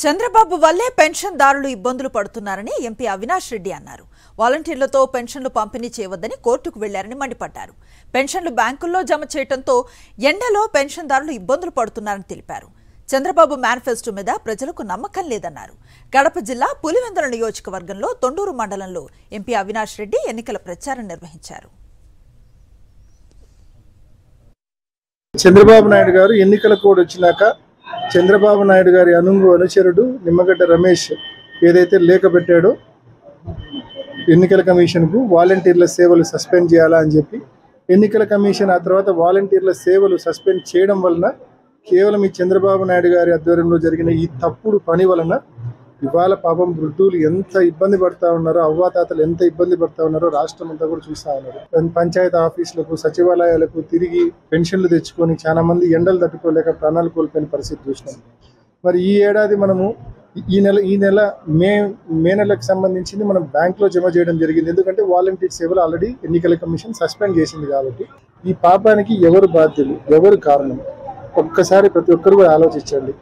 చంద్రబాబు వల్లే పెన్షన్దారులు ఇబ్బందులు పడుతున్నారని ఎంపీ అవినాష్ రెడ్డి అన్నారు. వాలంటీర్లతో పెన్షన్లు పంపిణీ చేయవద్దని కోర్టుకు వెళ్లారని మండిపడ్డారు. పెన్షన్లు బ్యాంకుల్లో జమ చేయడంతో ఎండలో పెన్షన్దారులు ఇబ్బందులు పడుతున్నారని తెలిపారు. చంద్రబాబు మేనిఫెస్టో మీద ప్రజలకు నమ్మకం లేదన్నారు. కడప జిల్లా పులివెందుల నియోజకవర్గంలో తొండూరు మండలంలో ఎంపీ అవినాష్ రెడ్డి ఎన్నికల ప్రచారం నిర్వహించారు. చంద్రబాబు నాయుడు గారు ఎన్నికల కోడ్ వచ్చినాక చంద్రబాబు నాయుడు గారి అనుచరుడు నిమ్మగడ్డ రమేష్ ఏదైతే లేఖ పెట్టాడో ఎన్నికల కమిషన్కు వాలంటీర్ల సేవలు సస్పెండ్ చేయాలా అని చెప్పి ఎన్నికల కమిషన్ ఆ తర్వాత వాలంటీర్ల సేవలు సస్పెండ్ చేయడం వలన కేవలం ఈ చంద్రబాబు నాయుడు గారి ఆధ్వర్యంలో జరిగిన ఈ తప్పుడు పని వలన ఇవాళ పాపం వృద్ధులు ఎంత ఇబ్బంది పడతా ఉన్నారో, అవ్వాతాతలు ఎంత ఇబ్బంది పడతా ఉన్నారో రాష్ట్రం అంతా కూడా చూస్తూ ఉన్నారు. పంచాయతీ ఆఫీసులకు, సచివాలయాలకు తిరిగి పెన్షన్లు తెచ్చుకొని చాలా మంది ఎండలు తట్టుకోలేక ప్రాణాలు కోల్పోయిన పరిస్థితి చూసినాం. మరి ఈ ఏడాది మనము ఈ నెల మే నెలకు సంబంధించింది మనం బ్యాంకులో జమ చేయడం జరిగింది. ఎందుకంటే వాలంటీర్ సేవలు ఆల్రెడీ ఎన్నికల కమిషన్ సస్పెండ్ చేసింది. కాబట్టి ఈ పాపానికి ఎవరు బాధ్యులు, ఎవరు కారణం ఒక్కసారి ప్రతి ఒక్కరు కూడా ఆలోచించండి.